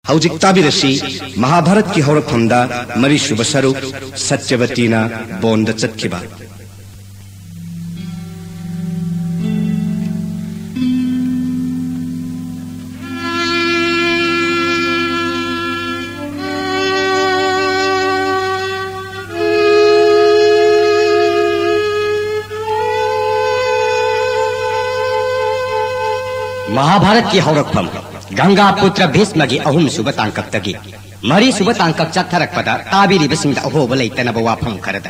हौजिक ताबिरसी महाभारत की हौरफमदा मरीसुब सरुक सत्यवतीना बोंद चतखिबा। महाभारत की हौरफम गंगा पुत्र भीष्म की अहुम सुब तांकक्तगी मरी सुब तांकक चत्थरक्पदा ताबिरिबसिंगदा अहोब लैतनब वाफम खरद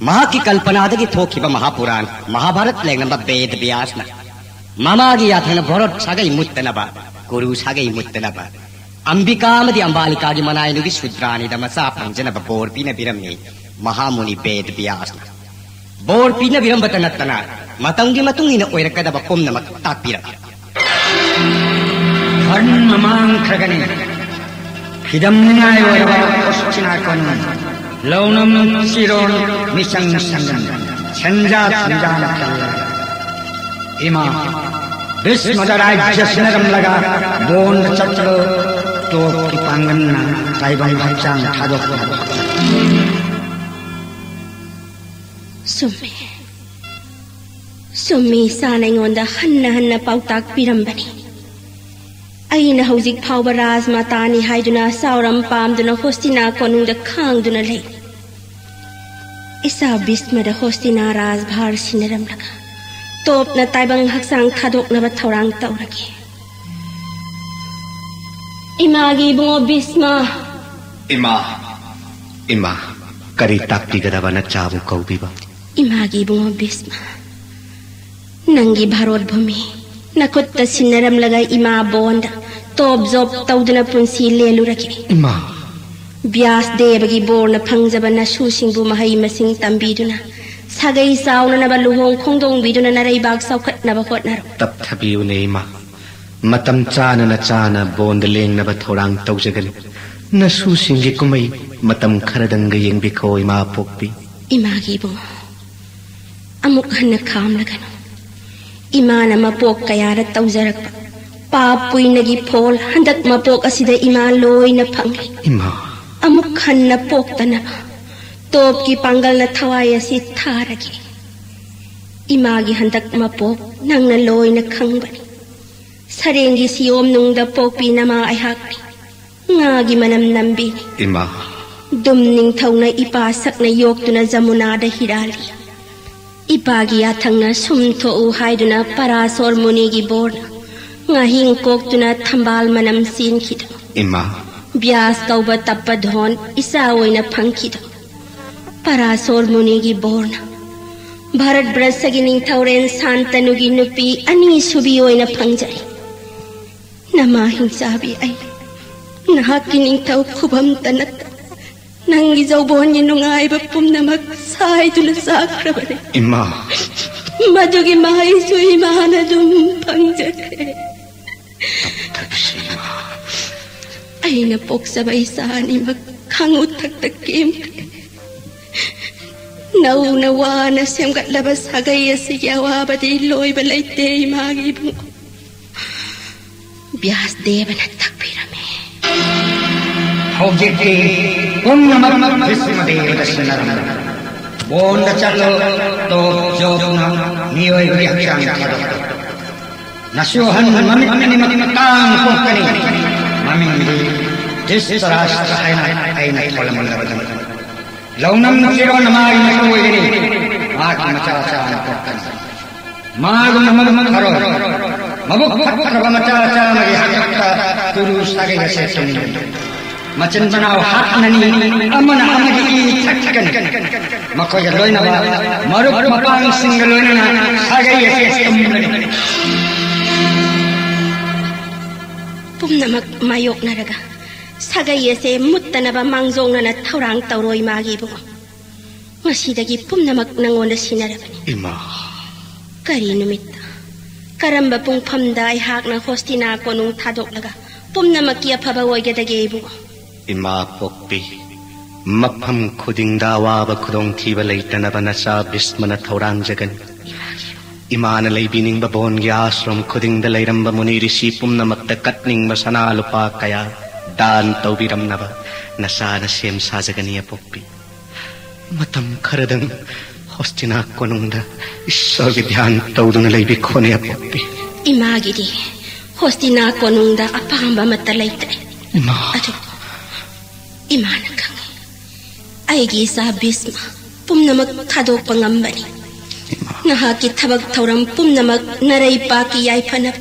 महा की कल्पनादगी थोखिब महापुराण महाभारत लेंगनब वेद व्यासना ममागी याथन भरत सागै मुत्तनब गुरु सागै मुत्तनब अंबिकामदि अंबालिका की मनायनुगी शुद्रानिद मसा पंजनब बोरपीन बिरमने महामुनि वेद व्यासना बोरपीन बिरमबत नत्तना मतंगी मतुंगिन ओइरकदब पुम्नमक ताकपिर धर्म मांखगने हिदम्नाय वयवा पश्चिनाकन लौनम सिरोन मिसंग संगन छंजा छंजान इमा विस्मदराज्य सिनरम लगा बोंद चक्र तो की पांगन्ना ताइबं भचांग थादोक सुम्मी सानैंगोंदा हन्ना हन्ना पाउताक पिरंबनी अइना हौजिक फाउबा राजमातानी हाइदुना सावरम पामदुना होस्तिना कोनुंगदा खांगदुना ले इसा बिस्मदा होस्तिना राजभार सिनरम लगा तोपना ताइबंग हक्सांग थादोकनबा थौरांग तौरगे इमागी बुंगो बिस्मा इमा करी ताकपिगदबा नचाबु कौबिबा इमागी बुंगो बिस्मा नंगी भारत भूमि नकुत्त सिन्नरम लगा इमा बोंद तोप जोप तौदना पुंसी लेलु रखे इमा व्यास देवगी बोर्न फंगजब नसु सिंबु महई मसिंग तंबीदुना सागै साउननबा लुहोंग खोंदोंग बिदुना नरैबाग साउखटनबा होटनरो तप थबियुने इमा मतम चाना न चाना बोंद लेंगनबा थौरांग तौजगनि नसु सिंगी कुमै मतम खरदंग येंबिखो इमा पोक्पी इमागी बो अमुक हन्न खाम लगनो इमान मपोक कयार तौजरक पाप पुइनगी फोल हंदक मपोक असिदा इमा लोइना फंगे इमा अमुक हन्न पोक्तनब तोप की पांगल न थवाय असि थारगे इमागी हंदक मपोक नंगना लोइना खंगबनी सरेंगी सियोम नुंगदा पोकपी नमा अहाकनी ngaगी मनम नंबी इमा दुम निंगथौना इपा सकना योक्तुना जमुनादा हिराली इपागी आथंगना सुमथो हाइदुना परासोर मुनिगी बोर्ना ngaहिंग कोक्तुना थंबाल मनम सीनखिदो इमा व्यास कौबा तप्पा धोन इसा ओइना फंखिदो परासोर मुनिगी बोर्ना भारत ब्रसगी निंगथौरेन शांतनुगी नुपी अनि सुबी ओइना फंगजाई नमा हिंसाबी आई नहाकी निंगथौ खुबम तनत नंगी जौबोनी नुंगाइबा पुमनमक साइदुना साख्रबने इमा मधुगी माइसु इमाना दुम फंगजखे अइना पोक्सबा इसानी मक खांगु थक तक केम नौ नवाना सेमगटलबा सागै असि यावाबदि लोइबा लैते इमागी बुंगो व्यास देवना तकबिरमे हौजिकी पुण्यमत विस्मदेव दर्शनरम बोंद चलो तो जोना नियोय व्याख्यान थादोक नशोहन ममिनी मतांग पोकनी ममिनी जिसराष्ट्र आइना कोलमलबदन लौनम सिरो नमाई नकोयनी माकी मचाचान पोकनी मागु नमम खरो मबुक फक्कर मचाचा मगे हकक्का तुरु सागे गसे सुनि मचन बनाओ हाथ ननी अमन अमगी थकन मकोय लोइनबा मरुक मपांग सिंग लोइना सागे यसे तुमने पुमनमक मायोक नरगा सागे यसे मुत्तनबा मांगजोंना थौरांग तौरोय मागी बु मसीदगी पुमनमक नंगोंदा सिनरबनी इमा करी नुमित्ता करंबा पुंगफमदा आइहाकना होस्तिना कोनुंग थादोकलगा पुमनमक की अफबा ओइगदगे बु इमा पोक्पी मफम खुदिंगदा वाब खुदोंग थीबा लैतनबा नसा बिस्मना थौरांग जगन इमान लैबिनिंग बोन आश्रम खुदिंग लैरंब मुनि ऋषि पुमनमक्ता कटनिंग सना लुपा कया दान तौबिरमनबा नसाना सेम साजगनी अपोक्पी मतम खरदंग होस्टिना कोनुंगदा ईश्वरगी ध्यान तौदुना लैबी खोने अपोक्पी इमागिदी होस्टिना कोनुंगदा अपांबा मत्ता लैत्रे इमा अदो इमाना खंगे आइगी सा Bisma पुमनमक थादोकपा ngambani nahaki thabak thauram pumnamak narai paki yaifana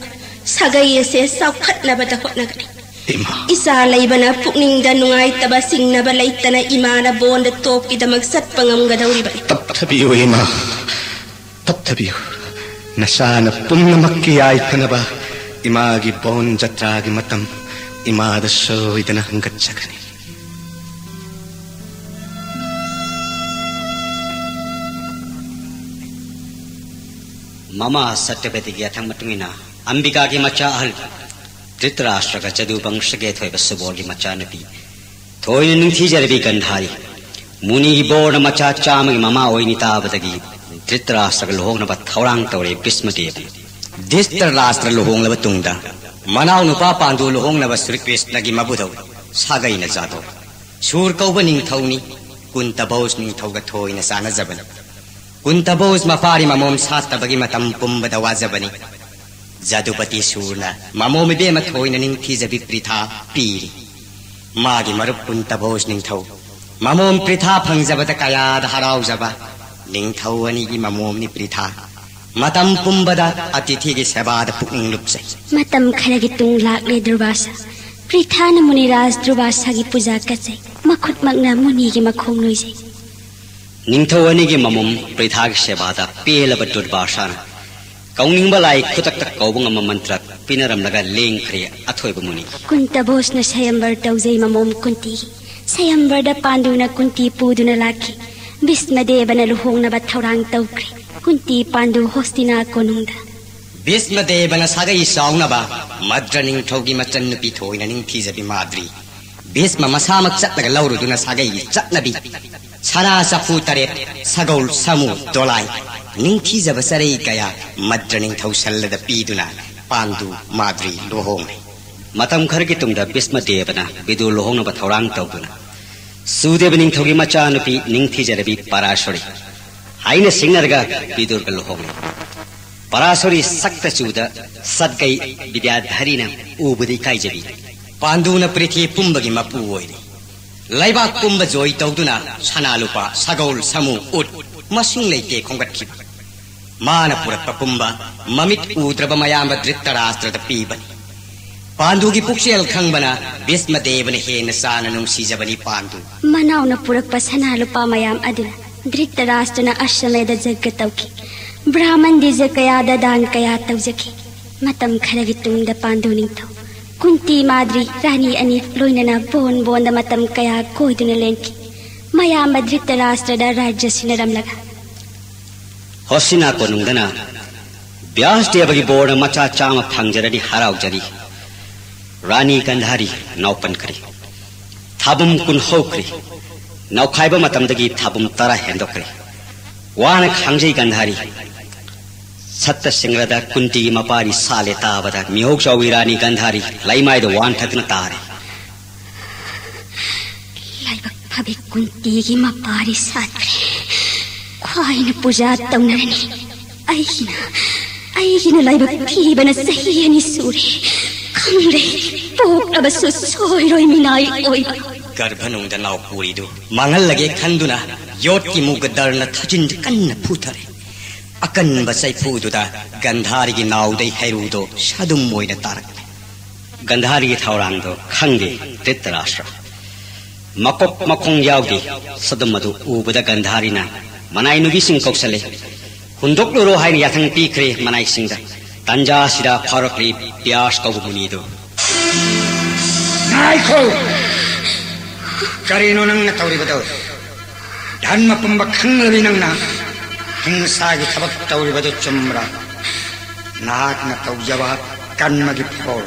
sagai ase saukhatnabada hotnagani isa laibana pukningda nungai taba singnaba laitana imana bonda topki damak satpa ngamgadauri bani tapthabiyo ima tapthabiyo nasana pumnamakki yaifana imagi bon jatragi matam imada soidana hangatchagani mama Satyavati की अथंग मतुंगिना अंबिका की मचा अहल धृतराष्ट्र का चदु वंश के थोय बसुबोर की मचा नपी थोय निंथी जरबी गंधारी मुनि की बोर्ड मचा चाम की ममा ओइनी ताबतगी धृतराष्ट्र का लोहंग नबत थौरांग तौरे भीष्मदेव धृतराष्ट्र लोहंग लब तुंगदा मनाव नुपा पांडु लोहंग नब श्री कृष्ण की मबुधौ सागई न जादो शूर कौब निंथौनी कुंतबौस निंथौग थोय न साना जबन कुंतबोस मफारी ममोम सातबगी मतम पुंबदा वाजबनी जादुपति सूरना ममोम बे मथोइन निंथी जबि प्रिथा पीरी मागी मरुप कुंतबोस निंथौ ममोम प्रिथा फंगजबद कयाद हराव जबा निंथौ अनि की ममोम नि प्रिथा मतम पुंबदा अतिथि की सेवाद पुंग लुपसे मतम खरगी तुंग लाकले दुर्वासा प्रिथा न मुनिराज दुर्वासा की पूजा कचे मखुत मगना मुनि की मखोंग लोइसे निंथौअनी की ममुम प्रिथाग सेवादा पेलब दुर्भाषान कौनिंग बलाई खुतक तक कौबंग मंत्र पिनरम लगा लेंग खरे अथोइब मुनि कुंतबोस न सयंबर तौजै ममुम कुंती सयंबर द पांडुना कुंती पुदुना लाखी भीष्मदेवना लुहोंगनबा थौरांग तौख्रे कुंती पांडु होस्तिना कोनुंगदा भीष्मदेवना सागई साउनबा मद्र निंथौगी मचन नुपी थोइना निंथीजबि माद्री भीष्म मसामक चटलगा लौरुदुना सागई चटनबी छना सफू तरेप सगौल समू दोलाई निंथी जब सरई कया मद्र निंथौ सल्लद पीदुना पांडु माद्री लोहोंग मतम खर की तुंगदा भीष्मदेवना बिदु लोहोंग नबा थौरांग तौदुना सुदेव निंथौगी मचा नुपी निंथी जरबी पराशरी हाइना सिंगरगा बिदुर का लोहोंग पराशरी सक्त चूदा सदगई विद्याधरीना उबदी काइजबी पांडुना पृथ्वी पुंबगी मपू ओइरी लाइबाक पुंब जोई तौदुना सनालुपा सगौल समू उट मसिंग लेते खोंगटखि मान पुरप पुंब ममित उद्रब मयाम धृतराष्ट्र पीबनी पांडु की पुक्सेल खंगबना भीष्मदेवन हेन सान नुंसीजबनी पांडु मनाउन पुरप सनालुपा मयाम अदुना धृतराष्ट्रना अश्वमेध जग्ग तौखि ब्राह्मण दिज कयादा दान कया तौजखि मतम खरगी तुंगदा पांडु निंथौ कुंती माद्री रानी अनि लोइनना बोन बोन द मतम कया कोइदुना लेंकी मयाम धृतराष्ट्र द राज्य सिनरम लगा होसिना कोनुंगदना व्यास देवगी बोर्ड मचा चाम फंगजरदी हराव जरी रानी गंधारी नौपन करी थाबुम कुन होकरी नौखाइब मतमदगी थाबुम तरा हेंदोकरी वान खांगजई गंधारी सत्त सिंगरदा कुंती की मपारी साले ताबदा मिहोक चौवी रानी गंधारी लाइमाइद वान थकन तारे लाइबक फबे कुंती की मपारी सात्रे ख्वाइन पूजा तौनरनी अइगिना लाइबक थीबना सहीयनी सूरे खंगरे पोक अबसु सोइरोइ मिनाई ओइ गर्भनुंगदा नाव पूरीदु मंगल लगे खंदुना योट की मुगदरना थजिन कन्न फुथरे अकन बसई फूदुदा गंधारी की नाउदई हैरुदो सदुम मोइना तारक गंधारी की थौरांगदो खंगे धृतराष्ट्र मकोप मखोंग याउदी सदुम मधु उबदा गंधारीना मनाई नुबी सिंह कौशले हुंदोकलुरो हाइन याथंग पीखरे मनाई सिंह तंजा सिदा फरकली प्यास कबु मुनीदो नाइखो करिनो नंग तौरिबदो धर्म पुंब खंगलबी नंगना हिंसा की थबक तौरिबदो चुम्रा नाक न तौजवा कर्म की फोल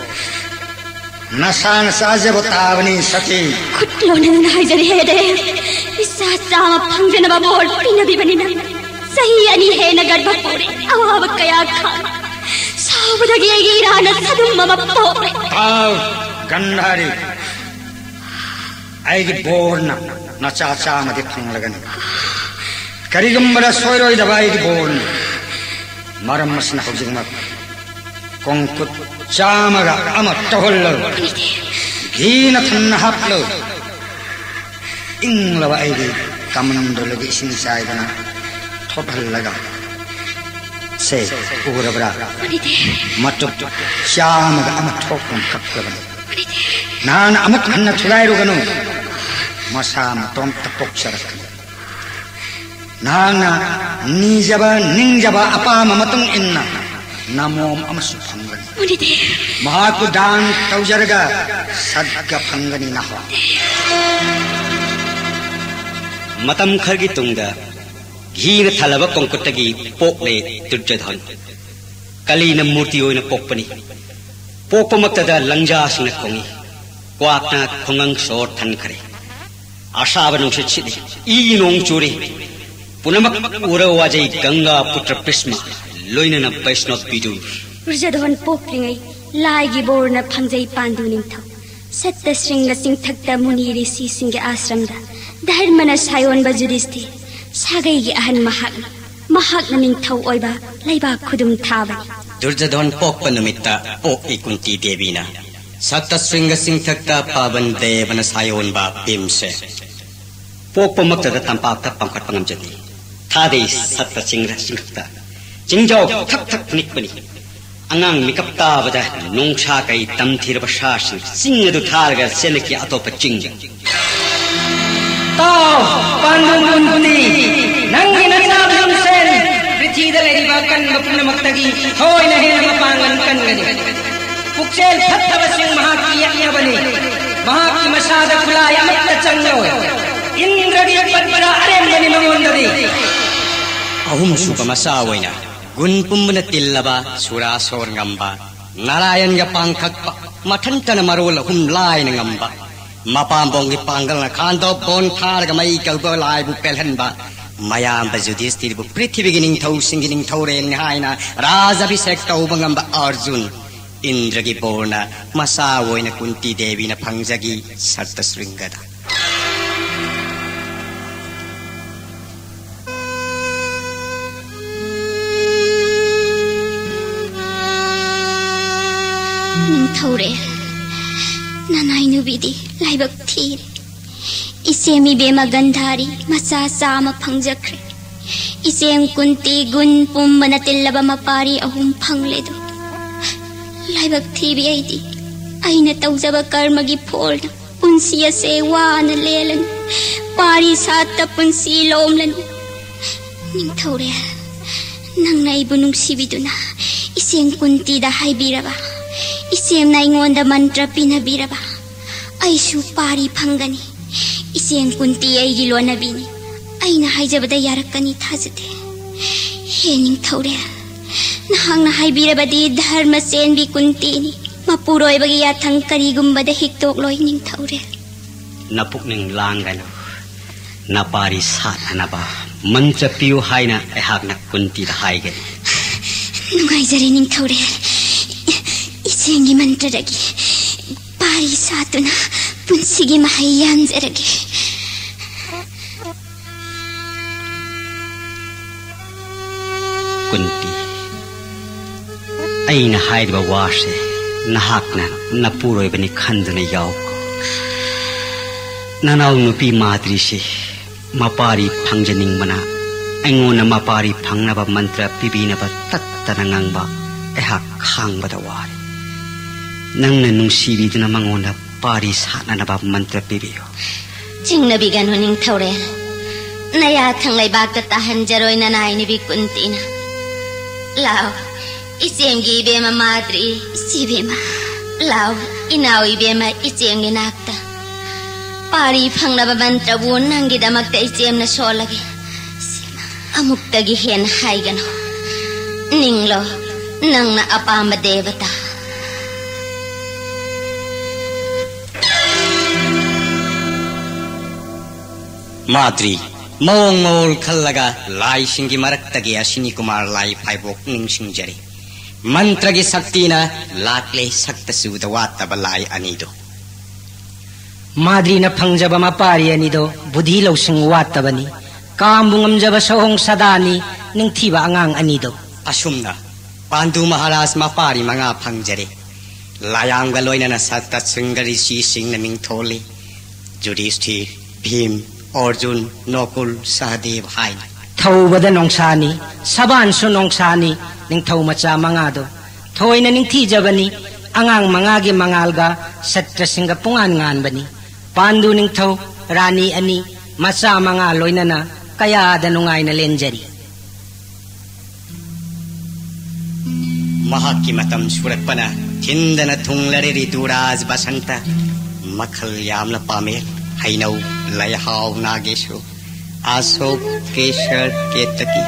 नसान साजब तावनी सती खुटलोन हाइजर हेदे इसा साम फंगजन बाबोल पिनबी बनिना सही अनि हे नगर बपोरे अवाब कया खा सावदगी गिरान सदुम ममपो ताव गंधारी ꯑꯩꯒꯤ ꯕꯣꯔꯅ ꯅꯆꯥ ꯆꯥꯃꯗꯤ ꯐꯪꯂꯒꯅꯤ ꯀꯔꯤꯒꯨꯝꯕꯗ ꯁꯣꯏꯔꯣꯏꯗꯕ ꯑꯩꯒꯤ ꯕꯣꯔꯅꯤ ꯃꯔꯝ ꯑꯁꯤꯅ ꯍꯧꯖꯤꯛꯃꯛ ꯀꯣꯡꯀꯨꯠ ꯆꯥꯃꯒ ꯑꯃ ꯇꯧꯍꯜꯂꯨ ꯘꯤꯅ ꯊꯟꯅ ꯍꯥꯞꯂꯨ ꯏꯪꯂꯕ ꯑꯩꯒꯤ ꯀꯃꯟꯗꯨꯂꯒꯤ ꯏꯁꯤꯡ ꯆꯥꯏꯗꯅ ꯊꯣꯠꯍꯜꯂꯒ ꯁꯦ ꯎꯔꯕ꯭ꯔꯥ ꯃꯇꯨꯞ ꯆꯥꯃꯒ ꯑꯃ ꯊꯣꯛꯐꯝ ꯀꯛꯂꯕꯅꯤ ꯅꯍꯥꯟ ꯑꯃꯨꯛ ꯍꯟꯅ ꯊꯨꯒꯥꯏꯔꯨꯒꯅꯨ ꯃꯁꯥ ꯃꯇꯣꯝꯇ ꯄꯣꯛꯆꯔꯛꯀꯅꯤ ꯅꯍꯥꯛꯅ ꯅꯤꯖꯕ ꯅꯤꯡꯖꯕ ꯑꯄꯥꯝꯕ ꯃꯇꯨꯡ ꯏꯟꯅ ꯅꯃꯣꯝ ꯑꯃꯁꯨ ꯐꯪꯒꯅꯤ ꯃꯍꯥꯛꯄꯨ ꯗꯥꯟ ꯇꯧꯖꯔꯒ ꯁꯠꯒ ꯐꯪꯒꯅꯤ ꯅꯍꯥ ꯃꯇꯝ ꯈꯔꯒꯤ ꯇꯨꯡꯗ ꯘꯤꯅ ꯊꯜꯂꯕ ꯀꯣꯡꯀꯨꯠꯇꯒꯤ ꯄꯣꯛꯂꯦ ꯗꯨꯔꯖꯣꯙꯟ ꯀꯂꯤꯅ ꯃꯨꯔꯇꯤ ꯑꯣꯏꯅ ꯄꯣꯛꯄꯅꯤ ꯄꯣꯛꯄꯃꯛꯇꯗ ꯂꯪꯖꯥꯁꯤꯡꯅ ꯈꯣꯡꯉꯤ ꯀ꯭ꯋꯥꯛꯅ ꯈꯨꯡꯒꯪ ꯁꯣꯔ ꯊꯟꯈ꯭ꯔꯦ ꯑꯁꯥꯕ ꯅꯨꯡꯁꯤꯠ ꯁꯤꯠꯂꯤ ꯏ ꯅꯣꯡ ꯆꯨꯔꯤ ꯄꯨꯝꯅꯃꯛ ꯎꯔ ꯋꯥꯖꯩ ꯒꯪꯒꯥ ꯄꯨꯇ꯭ꯔ ꯄ꯭ꯔꯤꯁꯃ ꯂꯣꯏꯅꯅ ꯕꯩꯁꯅꯣꯞ ꯄꯤꯗꯨ ꯗꯨꯔꯖꯣꯙꯟ ꯄꯣꯛꯇ꯭ꯔꯤꯉꯩ ꯂꯥꯏꯒꯤ ꯕꯣꯔꯅ ꯐꯪꯖꯩ ꯄꯥꯟꯗꯨ ꯅꯤꯡꯊꯧ ꯁꯠꯇ ꯁ꯭ꯔꯤꯡꯒ ꯆꯤꯡꯊꯛꯇ ꯃꯨꯅꯤ ꯔꯤꯁꯤꯁꯤꯡꯒꯤ ꯑꯥꯁ꯭ꯔꯝꯗ ꯙꯔꯃꯅ ꯁꯥꯌꯣꯟꯕ ꯖꯨꯙꯤꯁꯊꯤꯔ ꯁꯥꯒꯩꯒꯤ ꯑꯍꯟ ꯃꯍꯥꯛꯅ ꯅꯤꯡꯊꯧ ꯑꯣꯏꯕ ꯂꯩꯕꯥꯛ ꯈꯨꯗꯨꯝ ꯊꯥꯕꯅꯤ ꯗꯨꯔꯖꯣꯙꯟ ꯄꯣꯛꯄ ꯅꯨꯃꯤꯠꯇ ꯄꯣꯛꯏ ꯀꯨꯟꯇꯤ ꯗꯦꯕꯤꯅ ꯁꯠꯇ ꯁ꯭ꯔꯤꯡꯒ ꯆꯤꯡꯊꯛꯇ ꯄꯥꯕꯟ ꯗꯦꯕꯅ ꯁꯥꯌꯣꯟꯕ ꯚꯤꯝꯁꯦ ꯄꯣꯛꯄꯃꯛꯇꯗ ꯇꯝꯄꯥꯛꯇ ꯄꯥꯡꯈꯠꯄ ꯉꯝꯖꯗꯦ ꯊꯥꯗꯩ ꯁꯠꯇ ꯆꯤꯡꯊꯛꯇ ꯆꯤꯡꯖꯥꯎ ꯊꯛ ꯊꯛ ꯅꯤꯛꯄꯅꯤ ꯑꯉꯥꯡ ꯃꯤꯀꯞ ꯇꯥꯕꯗ ꯅꯣꯡꯁꯥ ꯀꯩ ꯇꯝꯊꯤꯔꯕ ꯁꯥꯁꯤꯡ ꯆꯤꯡ ꯑꯗꯨ ꯊꯥꯔꯒ ꯆꯦꯜꯂꯛꯈꯤ ꯑꯇꯣꯞꯄ ꯆꯤꯡꯗ ꯇꯥꯎ ꯄꯥꯟꯗꯨꯟꯗꯤ ꯅꯪꯒꯤ ꯅꯆꯥ ꯚꯤꯝꯁꯦꯟ ꯄ꯭ꯔꯤꯊꯤꯗ ꯂꯩꯔꯤꯕ ꯀꯟꯕ ꯄꯨꯝꯅꯃꯛꯇꯒꯤ ꯊꯣꯏꯅ ꯍꯦꯟꯅ ꯃꯄꯥꯡꯒꯜ ꯀꯟꯒꯅꯤ ꯄꯨꯛꯆꯦꯜ ꯐꯠꯇꯕꯁꯤꯡ ꯃꯍꯥꯛꯀꯤ ꯌꯦꯠꯅꯕꯅꯤ ꯃꯍꯥꯛꯀꯤ ꯃꯁꯥꯗ ꯈꯨꯠꯂꯥꯏ ꯑꯃꯠꯇ ꯆꯪꯂꯣꯏ ꯏꯟꯗ꯭ꯔꯒꯤ ꯄꯠꯄꯗ ꯑꯔꯦꯝꯕꯅꯤ ꯃꯉꯣꯟꯗꯗꯤ ꯑꯍꯨꯝꯁꯨꯕ ꯃꯆꯥ ꯑꯣꯏꯅ ꯒꯨꯟ ꯄꯨꯝꯕꯅ ꯇꯤꯜꯂꯕ ꯁꯨꯔꯥꯁꯣꯔ ꯉꯝꯕ ꯅꯥꯔꯥꯌꯟꯒ ꯄꯥꯡꯊꯛꯄ ꯃꯊꯟꯇꯅ ꯃꯔꯣꯜ ꯑꯍꯨꯝ ꯂꯥꯏꯅ ꯉꯝꯕ ꯃꯄꯥꯝꯕꯣꯡꯒꯤ ꯄꯥꯡꯒꯜꯅ ꯈꯥꯟꯗꯣꯛ ꯕꯣꯟ ꯊꯥꯔꯒ ꯃꯩ ꯀꯧꯕ ꯂꯥꯏꯕꯨ ꯄꯦꯜꯍꯟꯕ ꯃꯌꯥꯝꯕ ꯖꯨꯙꯤꯁꯊꯤꯔꯕꯨ ꯄ꯭ꯔꯤꯊꯤꯕꯤꯒꯤ ꯅꯤꯡꯊꯧꯁꯤꯡꯒꯤ ꯅꯤꯡꯊꯧꯔꯦꯜꯅꯤ ꯍꯥꯏꯅ ꯔꯥꯖꯥꯚꯤꯁꯦꯛ ꯇꯧꯕ ꯉꯝꯕ ꯑꯔꯖꯨꯟ ꯏꯟꯗ꯭ꯔꯒꯤ ꯕꯣꯔꯅ ꯃꯆꯥ ꯑꯣꯏꯅ ꯀꯨꯟꯇꯤ ꯗꯦꯕꯤꯅ ꯐꯪꯖꯈꯤ ꯁꯠꯇ ꯁ꯭ꯔꯤꯡꯒꯗ ꯅꯤꯡꯊꯧꯔꯦꯜ ꯅꯅꯥꯏ ꯅꯨꯕꯤꯗꯤ ꯂꯥꯏꯕꯛ ꯊꯤꯔꯦ ꯏꯆꯦꯝ ꯏꯕꯦꯝꯃ ꯒꯟꯙꯥꯔꯤ ꯃꯆꯥ ꯆꯥꯃ ꯐꯪꯖꯈ꯭ꯔꯦ ꯏꯆꯦꯝ ꯀꯨꯟꯇꯤ ꯒꯨꯟ ꯄꯨꯝꯕꯅ ꯇꯤꯜꯂꯕ ꯃꯄꯥꯔꯤ ꯑꯍꯨꯝ ꯐꯪꯂꯦꯗꯣ ꯂꯥꯏꯕꯛ ꯊꯤꯕꯤ ꯑꯩꯗꯤ ꯑꯩꯅ ꯇꯧꯖꯕ ꯀꯔꯃꯒꯤ ꯐꯣꯜꯅ ꯄꯨꯟꯁꯤ ꯑꯁꯦ ꯋꯥꯅ ꯂꯦꯜꯂꯅꯤ ꯄꯥꯔꯤ ꯁꯥꯠꯇ ꯄꯨꯟꯁꯤ ꯂꯣꯝꯂꯅꯤ ꯅꯤꯡꯊꯧꯔꯦꯜ ꯅꯪꯅ ꯑꯩꯕꯨ ꯅꯨꯡꯁꯤꯕꯤꯗꯨꯅ ꯏꯆꯦꯝ ꯀꯨꯟꯇꯤꯗ ꯍꯥꯏꯕꯤꯔꯕ ꯏꯆꯦꯝꯅ ꯑꯩꯉꯣꯟꯗ ꯃꯟꯇ꯭ꯔ ꯄꯤꯅꯕꯤꯔꯕ ꯑꯩꯁꯨ ꯄꯥꯔꯤ ꯐꯪꯒꯅꯤ ꯏꯆꯦꯝ ꯀꯨꯟꯇꯤ ꯑꯩꯒꯤ ꯂꯣꯟꯅꯕꯤꯅꯤ ꯑꯩꯅ ꯍꯥꯏꯖꯕꯗ ꯌꯥꯔꯛꯀꯅꯤ ꯊꯥꯖꯗꯦ ꯍꯦ ꯅꯤꯡꯊꯧꯔꯦꯜ ꯅꯍꯥꯛꯅ ꯍꯥꯏꯕꯤꯔꯕꯗꯤ ꯙꯔꯃ ꯆꯦꯟꯕꯤ ꯀꯨꯟꯇꯤꯅꯤ ꯃꯄꯨꯔꯣꯏꯕꯒꯤ ꯌꯥꯊꯪ ꯀꯔꯤꯒꯨꯝꯕꯗ ꯍꯤꯛꯇꯣꯛꯂꯣꯏ ꯅꯤꯡꯊꯧꯔꯦꯜ ꯅꯄꯨꯛꯅꯤꯡ ꯂꯥꯡꯒꯅꯨ ꯅꯄꯥꯔꯤ ꯁꯥꯠꯅꯅꯕ ꯃꯟꯇ꯭ꯔ ꯄꯤꯌꯨ ꯍꯥꯏꯅ ꯑꯩꯍꯥꯛꯅ ꯀꯨꯟꯇꯤꯗ ꯍꯥꯏꯒꯅꯤ ꯅꯨꯡꯉꯥꯏꯖꯔꯦ ꯅꯤꯡꯊꯧꯔꯦꯜ ꯏꯆꯦꯡꯒꯤ ꯃꯟꯇ꯭ꯔꯗꯒꯤ ꯄꯥꯔꯤ ꯁꯥꯠꯇꯨꯅ ꯄꯨꯟꯁꯤꯒꯤ ꯃꯍꯩ ꯌꯥꯟꯖꯔꯒꯦ ꯀꯨꯟꯇꯤ ꯑꯩꯅ ꯍꯥꯏꯔꯤꯕ ꯋꯥꯁꯦ ꯅꯍꯥꯛꯅ ꯅꯄꯨꯔꯣꯏꯕꯅꯤ ꯈꯟꯗꯨꯅ ꯌꯥꯎꯀꯣ ꯅꯅꯥꯎ ꯅꯨꯄꯤ ꯃꯥꯗ꯭ꯔꯤꯁꯤ ꯃꯄꯥꯔꯤ ꯐꯪꯖꯅꯤꯡꯕꯅ ꯑꯩꯉꯣꯟꯗ ꯃꯄꯥꯔꯤ ꯐꯪꯅꯕ ꯃꯟꯇ꯭ꯔ ꯄꯤꯕꯤꯅꯕ ꯇꯠꯇꯅ ꯉꯥꯡꯕ ꯑꯩꯍꯥꯛ ꯈꯥꯡꯕꯗ ꯋꯥꯔꯦ ꯅꯪꯅ ꯅꯨꯡꯁꯤꯕꯤꯗꯨꯅ ꯃꯉꯣꯟꯗ ꯄꯥꯔꯤ ꯁꯥꯠꯅꯅꯕ ꯃꯟꯇ꯭ꯔ ꯄꯤꯕꯤꯌꯨ ꯆꯤꯡꯅꯕꯤꯒꯅꯨ ꯅꯤꯡꯊꯧꯔꯦꯜ ꯅꯌꯥꯊꯪ ꯂꯩꯕꯥꯛꯇ ꯇꯥꯍꯟꯖꯔꯣꯏ ꯅꯅꯥꯏ ꯅꯨꯕꯤ ꯀꯨꯟꯇꯤꯅ ꯂꯥꯎ ꯏꯆꯦꯝꯒꯤ ꯏꯕꯦꯝꯃ ꯃꯥꯗ꯭ꯔꯤ ꯏꯆꯦꯕꯦꯝꯃ ꯂꯥꯎ ꯏꯅꯥꯎ ꯏꯕꯦꯝꯃ ꯏꯆꯦꯝꯒꯤ ꯅꯥꯛꯇ ꯄꯥꯔꯤ ꯐꯪꯅꯕ ꯃꯟꯇ꯭ꯔꯕꯨ ꯅꯪꯒꯤꯗꯃꯛꯇ ꯏꯆꯦꯝꯅ ꯁꯣꯜꯂꯒꯦ ꯑꯃꯨꯛꯇꯒꯤ ꯍꯦꯟꯅ ꯍꯥꯏꯒꯅꯨ ꯅꯤꯡꯂꯣ ꯅꯪꯅ ꯑꯄꯥꯝꯕ ꯗꯦꯕꯇꯥ ꯃꯥꯗ꯭ꯔꯤ ꯃꯑꯣꯡ ꯃꯑꯣꯜ ꯈꯜꯂꯒ ꯂꯥꯏꯁꯤꯡꯒꯤ ꯃꯔꯛꯇꯒꯤ ꯑꯁꯤꯅꯤ ꯀꯨꯃꯥꯔ ꯂꯥꯏ ꯐꯥꯏꯕꯣꯛ ꯅꯤꯡꯁꯤꯡꯖꯔꯤ ꯃꯟꯇ꯭ꯔꯒꯤ ꯁꯛꯇꯤꯅ ꯂꯥꯛꯂꯦ ꯁꯛꯇ ꯆꯨꯗ ꯋꯥꯠꯇꯕ ꯂꯥꯏ ꯑꯅꯤꯗꯣ माद्री न फंगजब मपारी अनिदो बुद्धि लौसिंग वातबनी कामबु ngamjaba sohong sadani ningthiba angang anido असुमना Pandu महाराज मपारी मंगा फंगजरे लायांग लोइना सत्ता सिंगरी सी सिंग नमिंग थोली युधिष्ठिर भीम अर्जुन नकुल सहदेव हाय थौबद नोंसानी सबान सु नोंसानी निंगथौ मचा मंगादो थोइना निंगथीजबनी angang mangagi mangalga satra singa pungan ngan bani pandu ningthau rani ani macha manga loinana kaya da nungai na lenjari mahaki matam surakpana thindana thunglare riduraj basanta makhal yamla pamel hainau layhaw nageshu asok keshar ketaki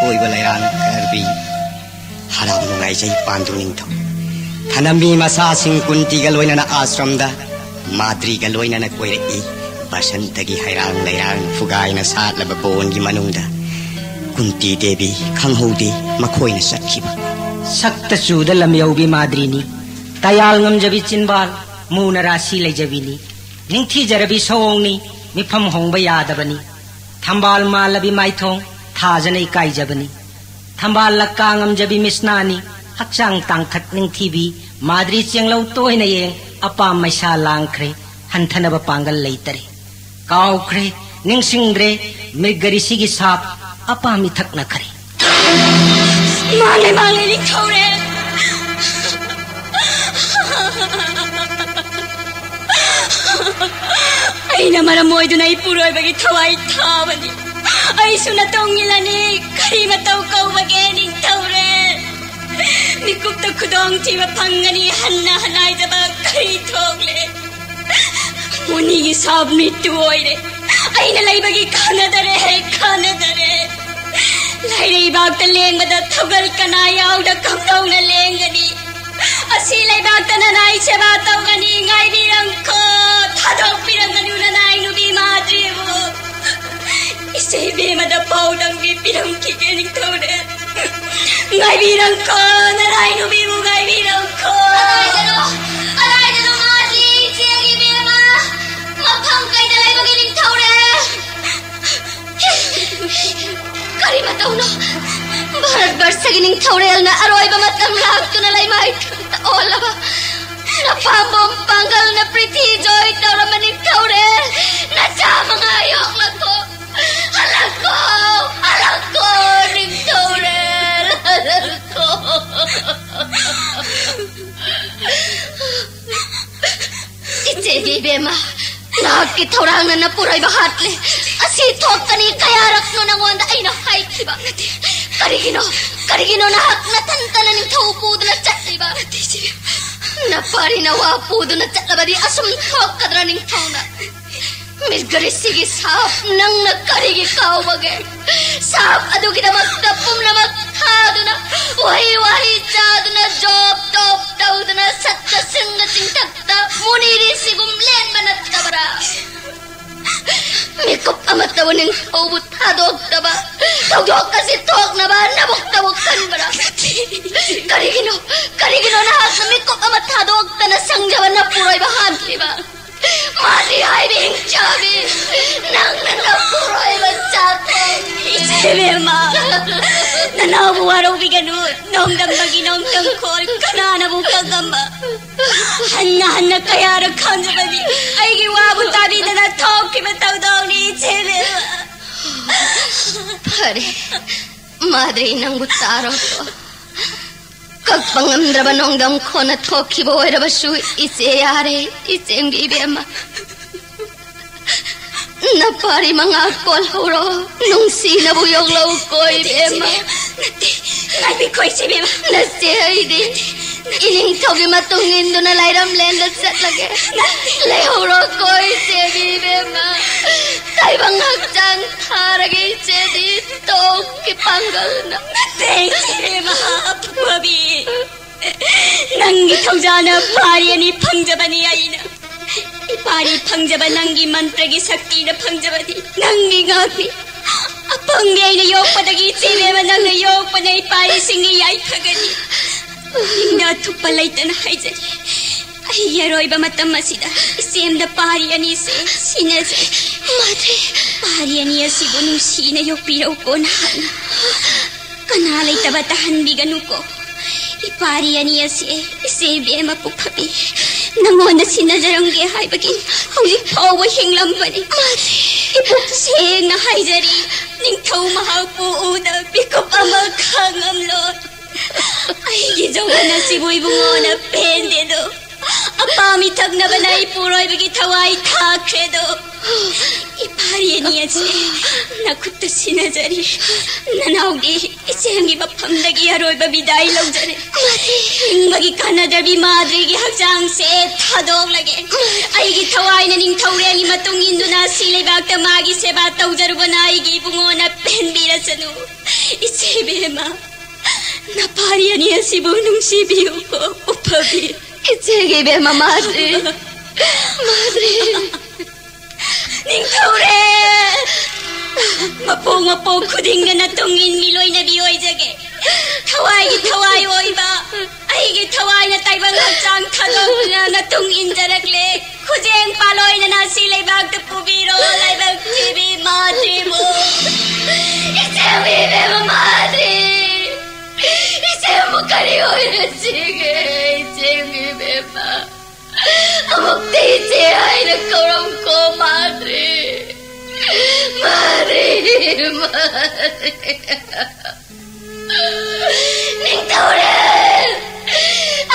oiba layang karbi haram nungai jai pandu ningthau Thanami masa sing kunti galoina na ashram da madri galoina na koire I basantagi hairang lairang fugai na sat laba bon gi manungda kunti devi khanghoudi makhoi na sakhiba sakta suda lamyaubi madri ni tayal ngamjabi chinbal muna rasi lejabini ningthi jarabi sawong ni mifam hongba yadabani thambal malabi maithong thajanai kai jabani thambal lakka ngamjabi misnani hakchang tangkhat ningthibi madri chenglau toina yeng apa maisa langkhre hanthanaba pangal leitare kaukre ningsingre mirgari sigi sap apa mithak na khare male ni khore aina mara moidu nai puroi bagi thawai thabani ai suna tongilani kari matau kau bage ning thore Nikuk ta kudong tiba pangani hanna hanai jaba kari thogle Muni gi sab nitu oire aina lai bagi khana dare lai rei bag ta leng bada thogal kana yaw da kamdau na lengani asi lai bag ta na nai seba tawgani ngai bi rang ko thadok pirangani na nai nu bi madri bo ise be mada paudang bi pirang ki gening thore Ngai birang ko narai nu bimu ngai birang ko alai dalo madri chegi bema mapham kai dalai bagining thaure kari matau no bharat barsa gining thaure alna aroi ba matam lag tuna lai mai olaba na pambom pangal na priti joy tawra maning thaure na chamanga yok lako alako ning thaure Iche bema nak ki thorang na purai bahat le asi thokani kaya rakno nangonda aina hai kiba karigino na hak na tantana ning thopud na chatliba na pari na wa pud na chatlabadi asum thok kadra ning thona Mirgari sigi sap nang na karigi kau bage sap adu kita makta pumna makhaduna wahi chaduna job top dauduna satta singa tingtakta muniri sigum len manat tabara Mikup amat tawaning obut hadok taba Tawdok kasi tok na ba nabok kan bara Karigino na hak na mikup amat hadok ta na sangjawan na puroy bahan liba Mari hai bing chabi nang puroy ba chato Isebe ma Nanaw buwaraw biganu Nong dam kol kanana bukang gamba Hanna kaya rakhan jabani Aigi wabu tabi na natok kimataw daw ni Isebe ma Pare Madri nang butaro to Kagpangamdraba nong dam ko na toki boy raba shu ise yare isemgi bema na pari mga kol huro nung sina buyog law koy bema nati koy si bema nasi haidi ining togi matungin do na layram lenda set lage lay huro koy si bema tay bangag jang tharagi se di toki panggal na nati si bema Wabi Nangi tawjana pari ani pangjabani aina Ipari pangjaba nangi mantragi sakti na pangjabani Nangi ngakni Apanggi aina yok padagi sinema nanga yok pada ipari singi yai kagani Hingga tu palaitan haijari ꯑꯔꯣꯏꯕ ꯃꯇꯝ ꯑꯁꯤꯗ ꯏꯆꯦꯝꯗ ꯄꯥꯔꯤ ꯑꯅꯤꯁꯦ ꯁꯤꯅꯖꯩ ꯃꯥꯗ꯭ꯔꯤ ꯄꯥꯔꯤ ꯑꯅꯤ ꯑꯁꯤꯕꯨ ꯅꯨꯡꯁꯤꯅ ꯌꯣꯛꯄꯤꯔꯧꯀꯣ ꯅꯍꯥꯛꯅ ꯀꯅꯥ ꯂꯩꯇꯕ ꯇꯥꯍꯟꯕꯤꯒꯅꯨꯀꯣ ꯏꯄꯥꯔꯤ ꯑꯅꯤ ꯑꯁꯤ ꯏꯆꯦꯕꯦꯝꯃ ꯄꯨꯛꯐꯕꯤ ꯅꯪꯉꯣꯟꯗ ꯁꯤꯟꯅꯖꯔꯝꯒꯦ ꯍꯥꯏꯕꯒꯤ ꯍꯧꯖꯤꯛ ꯐꯥꯎꯕ ꯍꯤꯡꯂꯝꯕꯅꯤ ꯏꯄꯨꯛ ꯁꯦꯡꯅ ꯍꯥꯏꯖꯔꯤ ꯅꯤꯡꯊꯧ ꯃꯍꯥꯛꯄꯨ ꯎꯗ ꯕꯤꯀꯨꯞ ꯑꯃ ꯈꯥꯡꯉꯝꯂꯣꯏ ꯑꯩꯒꯤ ꯖꯧꯒꯟ ꯑꯁꯤꯕꯨ ꯏꯕꯨꯡꯉꯣꯅ ꯄꯦꯟꯗꯦꯗꯣ ꯑꯄꯥꯝꯃꯤ ꯊꯛꯅꯕꯅ ꯏꯄꯨꯔꯣꯏꯕꯒꯤ ꯊꯋꯥꯏ ꯊꯥꯈ꯭ꯔꯦꯗꯣ 이파리 애니야지 나쿠트 시나자리 나나오기 이체형이 밥함다기 하루이바 미다이 롱자네 잉마기 카나자비 마드리기 학장세 타동라게 아이기 타와이는 잉타우랭이 마똥 인두나 실리박다 마기 세바 떠우자르보나 아이기 붕어나 뺀비라서누 이체베마 나 파리 애니야시부 뭉시비오고 오파비 이체게베마 마드리 닝타우레 마뽕 쿠딩가 나똥인 밀로이나 비오이자게 타와이기 타와이 오이바 아이기 타와이나 따이방 학장 타동나 나똥인 자락레 쿠쟁 팔로이나 나실레박드 뿌비로 라이박 TV 마드리모 이제미베마 마드리 이제모 카리오이나 지게 이제미베마 Amukti iche aina korongko madre Ningtaure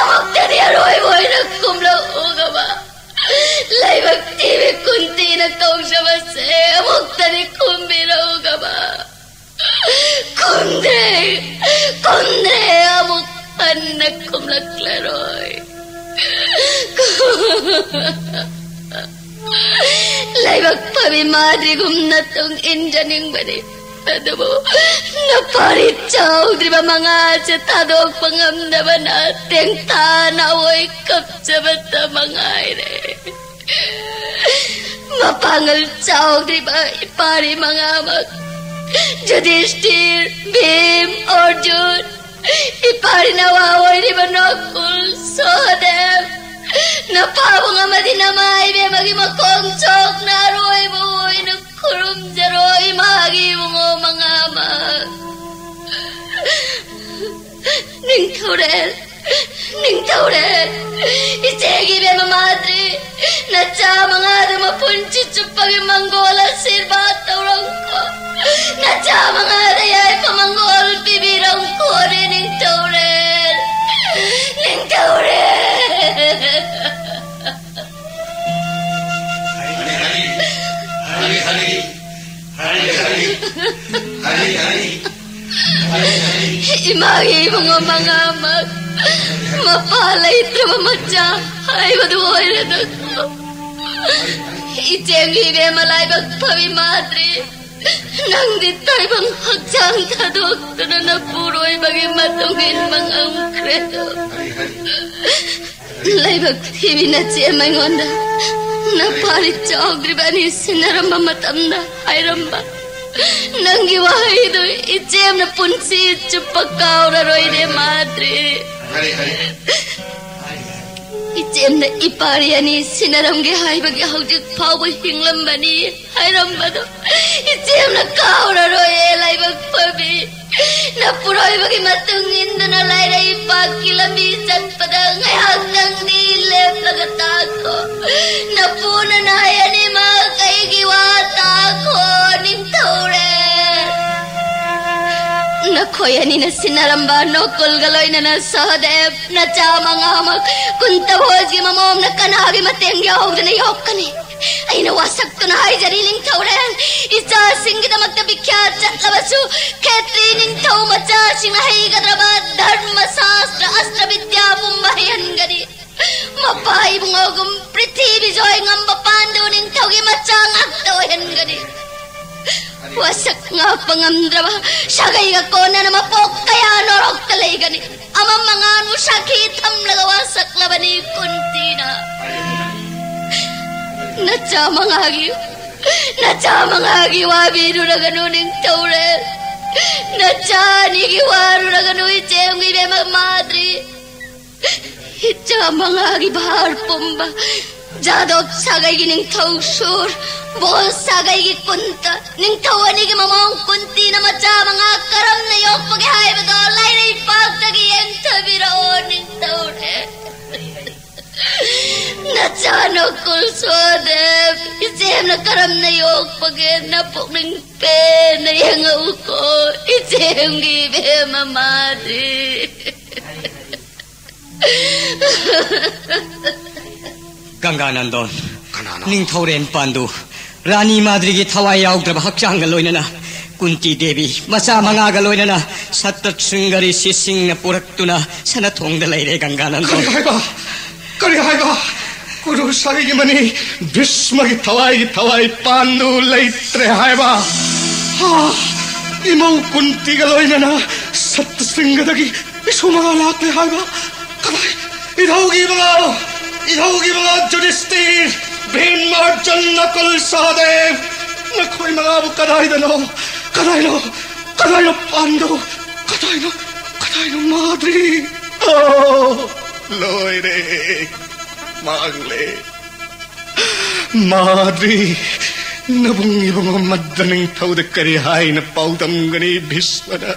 Amukti dia roi boy na kumla ugama Laibak tibi kunti na kong shamase Amukti di kumbira ugama Kundre amuktan na kumla klaroi Laibak pabi madri gumnatong injaning bani Tadabo naparit chaudri ba mga tadog pangamdaba nating tanawoy kapsabata mga ire Mapangal chaudri ba ipari mga mag Yudhishthir, Bhim, Arjun Ipari nawawoy di ba Nakul, Sahadev Napawang amadi na maibe magi makongchok na roy buoy na kurum jaroy magi mo mga amag Ningtaurel Ichegi be mamadri na cha mga dumapunchi chupagi manggola sirbat taurang ko na cha mga dayay pamanggol bibirang ko rin Ningtaurel Imagi mga amag mapalay tramamatya ay maduhoy na ako Icheng hibe malaybag pawi madri nang ditay bang hagjang tadok na napuroy bagi matungin mga angkredo Laibag hibi na siya mangonda naparit sa ogribani sinaramba matamda ay ramba nang giwahay do ichem na punsi chupakaw raroy de madre Ichem na ipari ani sinaramge hay bagi hawjik pawbo hinglambani hay rambado Ichem na kaura roye laibag pabi na puroy bagi matungin na layra ipagkilabi padang ay hagdang dilep lagatako na puna na yani makaigiwata ko Ningtaure Nakoyani na sinaramba nokol galoy na Sahadev na chamang amag kuntawoj gi mamom na kanagi mateng yog na yok kani ay nawasak to na hay jari Ningtaure isa singgida magtabikyat sa labasu ketri Ningtaw macha sinahay kadrabat dharma sastra astra vidya pumbayan gani mapai bungogum prithivi joy ngamba pandu Ningtaw gi macha ngaktoyan gani Wasak nga pangamdraba Syagay ka ko na namapok Kaya norok talay gani Amang mga ano sakit Am lagawasak labani kuntina Nacha mangagi Wabiru na ganuning taurel Nacha nigiwaru na ganu Ichem gibe magmadri Icha mangagi bahar pomba Jadop sagaygi ningthaw sur Bol sagaygi kunta Ningthaw anigi mamang kunti na macha mga karam na yok pagi haibado Lai na ipagtagi yang tabira o ningthaw ne Nachano kul swadep Isem na karam na yok pagi napok ning pe na yang uko Isem gibe mamadi Ganganandon Ningthoren Pandu Rani Madrigi Thawai Yaugdraba Hakchanga Loinana Kunti Devi Masa Mangaga Loinana Satat Singari Sising na Puraktuna Sanathong da Laire Ganganandon Kari haiba Kuru Sagi Mani Bhismagi Thawai Pandu Laitre haiba Imau Kunti Galoinana Sat Singadagi Isumaga Lakle haiba Kadai Idaugi mga Judistir Bin Marjan Nakul Sadev Nakoy mga abu Kadai no Pandu Kadai no Madri Loire Magle Madri Nabung madaning tao da karihay na paudam gani Bhismana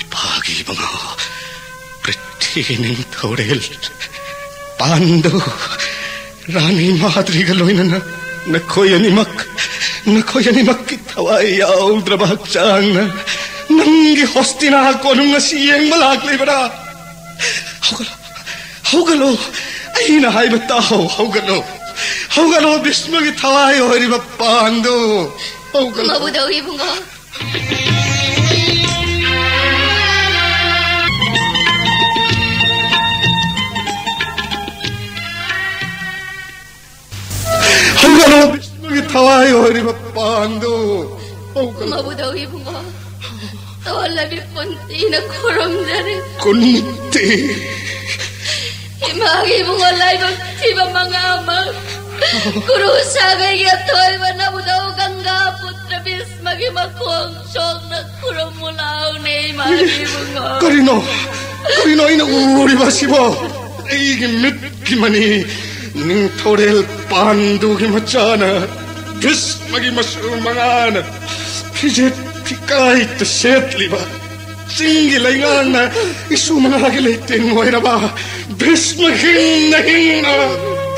Ipagi mga Pritining taurel Pandu Rani Madri Galoina Nakoy animak Kitaway Yaudra Bahakchang Nangi hostina ko nung nasiyang malakli bara Haugalo Ay nahay batao Haugalo Bhismagi Thawai Hori Pandu Haugalo Mabudaw ibong ko Haugalo Bhismagi Thawai Hori Pandu Mabudaw ibong ko Tawala bipunti na kuram dari Kunti Imagi mong alay magtiba mga amang Kurusagay gatoy manabudaw Ganga putra Bhismagi makuang syong na kuram mulaw na imagi mong Karino inauri basibo Igimit kimani Ning torel Pandu gimachana Bhismagi masumangana Pijet Pikai to setli ba Singilay nga na Isumangagilay tingoy na ba Bhismagi na hinga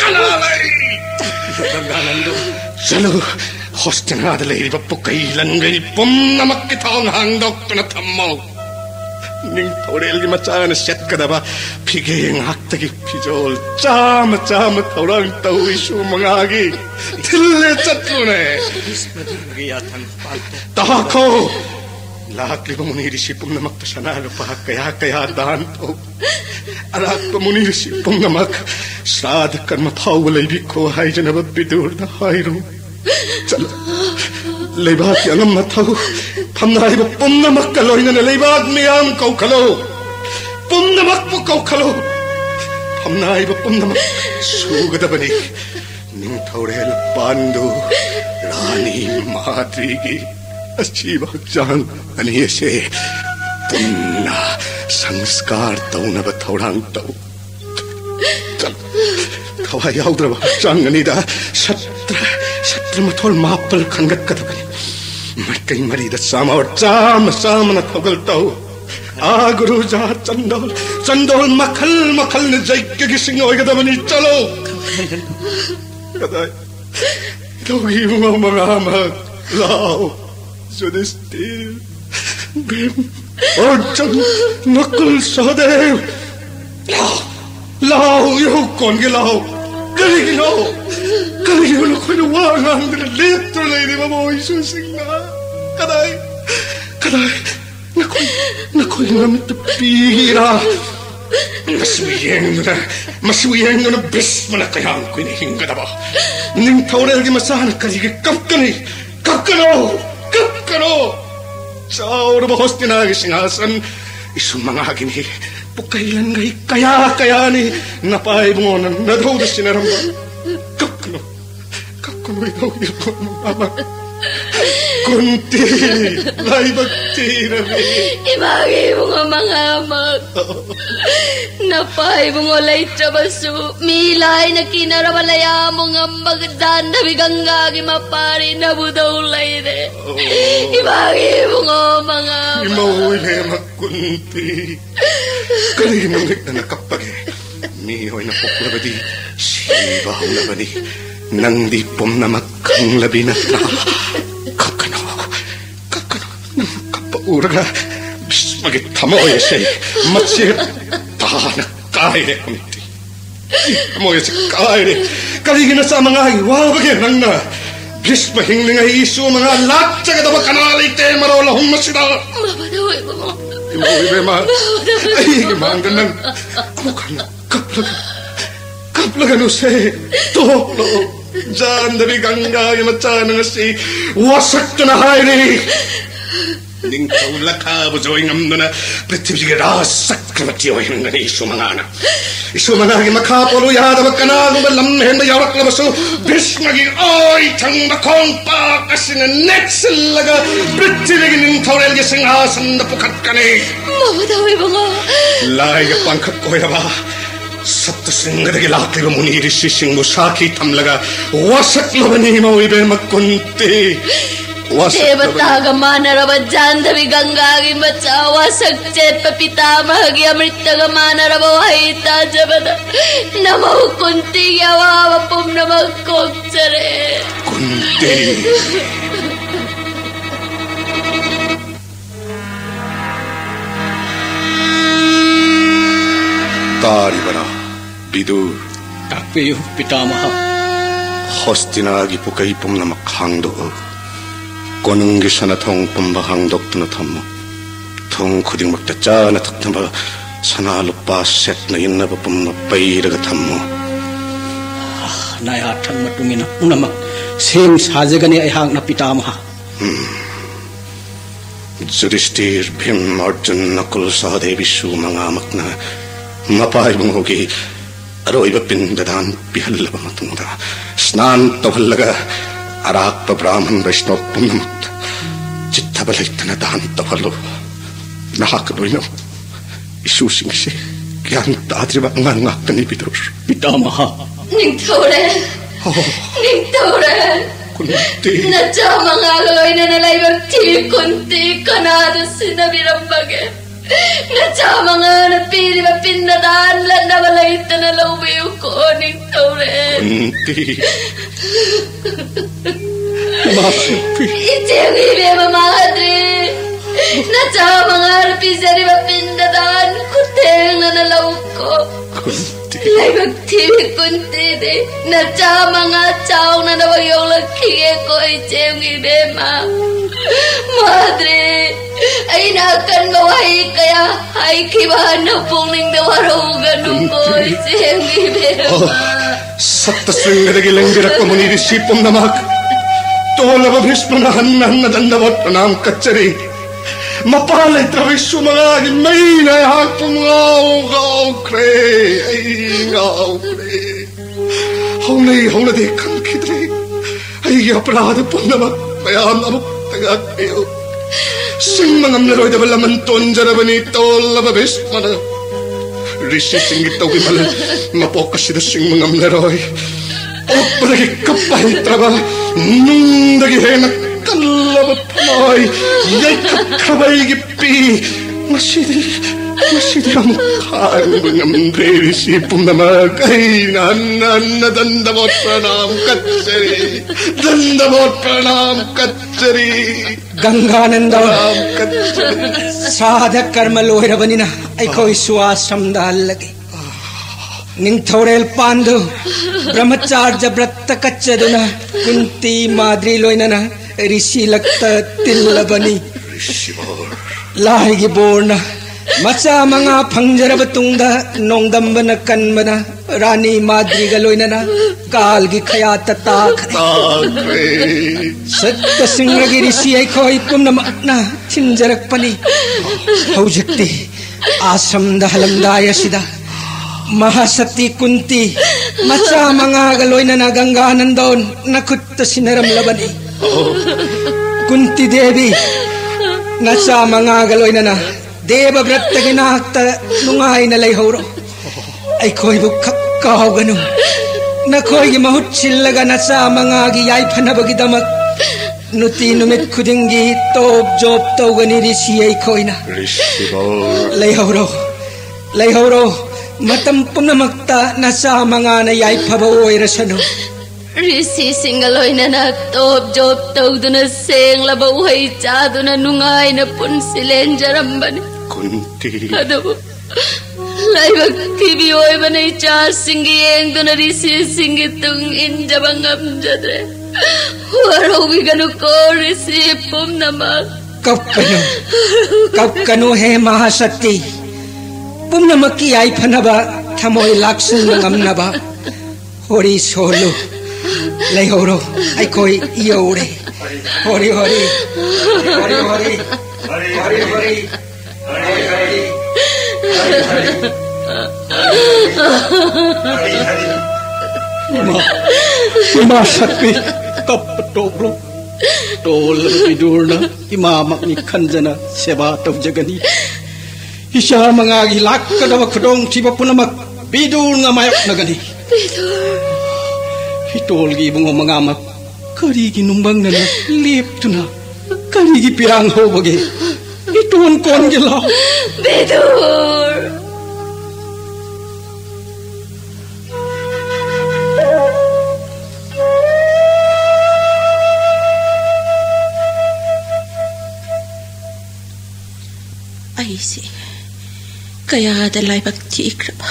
Kalalay Salo Hostin nga dalay ba po kailan ngay pum na makitaong handok na tamo Ning torel gimachana set ka na ba Pigay ang haktagi pijol Chama taurang tao isumangagi Tile chatlune Tahako Lahat liba munirisipong namak to sanalo pa kaya dahan to Arak pa munirisipong namak Sadakan matawalay biko hay dyan na babidur na hayro Sala Laybag yang mataw Pamnahay ba pum namak kaloy na nalaybag miyang kau kalo Pum namak po kau kalo Pamnahay ba pum namak Sugada ba ni Ning taurel Pandu Rani Madrigi Asiba Jang Aniyase Punna Sanskar Tau na bataurang tau Kawai Yaudra Jang Anida Satra matol mapal kangat katabani Markay marida sama or sama na tagal tau Aguru jahat Candol makal na jay kagising oy katabani Chalo Kaday Tawagi mga amag Lao Judistir Bim Arjan Nakul Sadev Lao Yukon Gilao Kaligino na ko'y nawangang Dito na hindi mamoy susing na Kaday Nako'y ngamit na pira Maswiyeng na Bhisma na kayang ko'y nahinga na ba Ning taurel di masahan kaligig Kapkano Sao na ba hosti na isingasan Isumangagin Pukailan ngay kaya ni Napay mo na daw da sinaramba Kapkano ikaw ito mama Kunti, laibag tirami. Imagi mo nga mga amak. Napay mo nga lay trabaso. Milay na kinaramalaya mo nga magdan na bigangagi mapari na budawlay de. Imagi mo nga mga amak. Imauwi na magkunti. Kalinang na nakapag Mihoy na puklabadi. Sibaw na badi. Nang di pom na magkang labi na kakano kapaura bis magitamoy siya matsir tahanak kaire kunti tamoy siya kaire kaligin na sa mga iwabagin nang na bis mahing nga iso mga lat sa kadabag kanalite marolahong masida Mabadaway mo mo. Imawi bema ay gimanggan ng amukan kaplagan no se tolo Jan dari ganga yang macam nasi wasak tu na hari. Ning tahu laka buzo ingam tu na prithvi ke rasak kermati orang ni isu mangana. Isu mangana yang makapolo ya dah berkenal dalam hendak yarak lepasu bis lagi oi tang bakong pa kasi na next laga prithvi lagi ning tahu lagi singhasan na pukat kani. Mabadaway mo nga. Lai ke pangkat ko ya ba. Sabta singadagi lakli ba muni irisising musaki tamlaga wasak labani mauibe magkunti wasak Devataga manaraba jandavi gangagi macha wasak chet papita mahagi amritaga manaraba wahita jabada namahu kunti yawa pum namag kokchare kunti Tari bara Bidur Takpiyo pitamaha Hostinagi pukai pum na makhangdo Konungi sana thong pambahangdok tu na thammo Thong khuding magtacha na taknaba sana lupa set na inna pa pum mapairaga thammo Naya thang matungina unamak Sem sajagani ayhang na pitamaha Yudhishthir Bhim Arjun Nakul Sahadev Vishu mga amak na Mapay mong hogi Aroy ba pindadan Pihallaba matungda Snan tawalaga Arak pa Brahman Vaishnava punamat Chittabalay tanadahan tawalo Nakakaloy na Isusing si Kyan taadri ba ngangak ni Bidur pitamaha Ningtore Ningtore Kunti Nacha mga aloy na nalay magti kunti kanado sinabirambage Nacha mga napili mapindadan lan na malayta na lawiw ko Ningtore Kunti Masupi Iti ang ibe mamadri Nacha mga napisari mapindadan kuteng na nalaw ko Kunti Lay magtiwi kunti di Nacha mga chow na nawayong lakiye ko iti ang ibe ma Madre ay nakan mawahi kaya ay kibahan na pungling dawarugan ko iti ang ibe ma Sabta singadagi langgirak pamuniri sipom namak Tola babis panahanan na dandawat panang katsari Mapalay traviso mga may na hapong ngaw kre ay ngaw kre Haw na di kang kidre ay aprada po namak mayam amok tagak kayo Sing mangam na roy da balaman tonjara bani tola babis pana Rishi singit tau bimal mapokas sida sing mangam na roy Opragi kapay traba nung dagi henak kalaba panoy yay kakabay gipi masidi amukhaan mangam drevi sipum namag ay na dandamot pranam katsari Gangananda pranam katsari Sadha karma loirabanina ay ko'y suwasam dahil lagi Ningthorel Pandu Brahmacharya Bratta Kachaduna Kunti Madri Loinana Rishi Lakta Tillabani Lahi Giborna Macha Manga Pangjara Batungda Nongdambana Kanbana Rani Madri Galoinana Kalgi Khayata Takre Satta Singragi Rishi ay ko'y pumnamakna Chinjarak Pani Haujikti Asam Dahalamdaya Sida Mahasati Kunti Macha mga galoy na nagangganan doon nakutta sinaram labani Kunti Devi nasa mga galoy na Deva Brata ginakta nungay na layhoro ay ko'y bukakaw ganun na ko'y mahutsil laga nasa mga giyay panabagidamak nuti numit kudingi tob job taw ganiri siyay ko'y na layhoro matampong na magta nasa mga nayay pabawoy rasano Risi singaloy na natop job tau duna seng labaway cha duna nungay na punsilen jarambani Kunti Adabo Laibag tibiyoy banay cha singieng duna risi singitung injabangam jadre Waraw bigano ko risi pum namak Kapkano he mahasati pum namak iyay panaba tamoy laksong nangam naba hori solo Layhoro, ay ko'y iyore. Hori. Masakti kapatobro tol tidur na imamak ni kanjana seba taw jagani isya mga gilak kadawag kadong tiba punamak bidur nga mayak na gani Hitol gi bungo mangamak kari gi numbang na lip tuna kari gi pirang ho bage itun kon gi law Bedur Aisi kaya dalay pagtikraba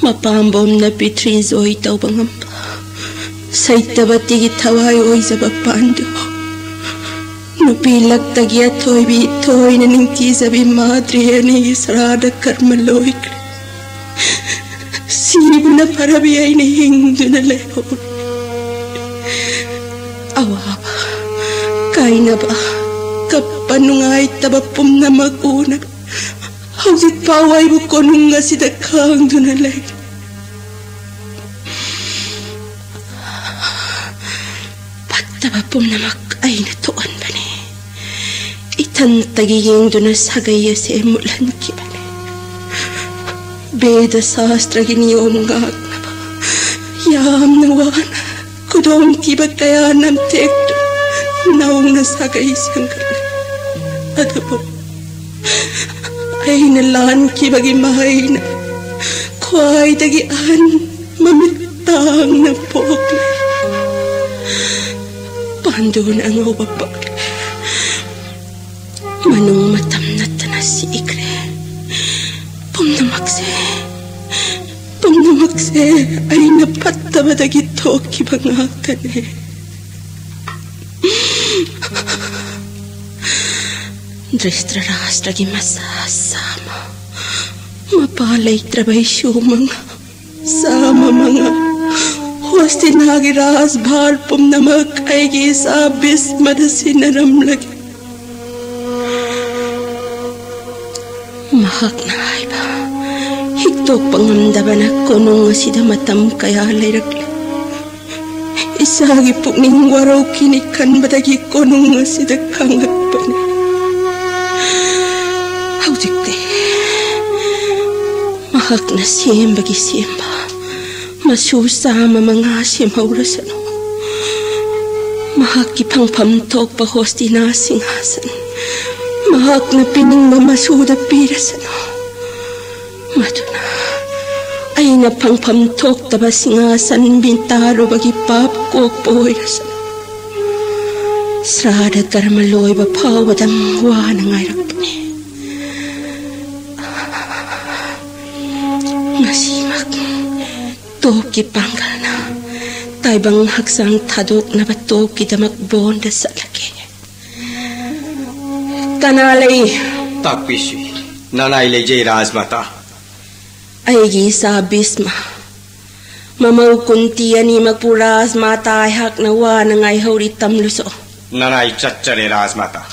Mapambom na pitrin zoy taw bangamba Say tabati gitaway oy sa bapando Nupilak tagya toy bitoy na ningti sabi madre ni sarada karmaloy Sib na parabiyay ni hingdo na leon Awaba Kay na ba Kapanungay tabapom na mag-unag Hawsit paway mo konong nga sidakang dunalay. Pattabapom na mag-ay na tuan ba ni? Itantagiging dunasagay sa emulan kiba ni. Beda sastra giniyom nga na ba? Yam na wana, kudong kiba kaya nam tekto, naong nasagay siyang galing. Adabo. Ay nalan kibagi mahay na kuay dagian mamitang na pokle pando na ang ubapag manong matam na tanas si ikre pumnamakse ay napataba dagito kibangatan Drestra rastra gi masasama Mapalay trabay mga Sama mga Hosti nagiras balpom na makay gisabis madasinaram lagi Mahak na ay ba Higtok pangamdaban ako nung sida matam kaya layrakli Isagi po ning waraw kinikan badagi ko nung sida kangat pa ni Hawdikte Mahak na siyem bagi siyemba Masusama mga siyemaurasan Mahak ipang pamtok pa hosti na singhasan Mahak na pining mamasuda pirasan Maduna Ay na pang pamtok taba singhasan bintaro bagi papkok poirasan Srada karmaloy bapawadang wanang ayrak ni Ngasimak Toki panggal na Taibang haksang tadok na batoki damak bonda sa laki Kanalay Takpisi Nanay lejay razmata Ay gisabis ma Mamaw kuntiya ni magpuras mata ay hak na wanang ay hauritam luso Nanay chachare razmata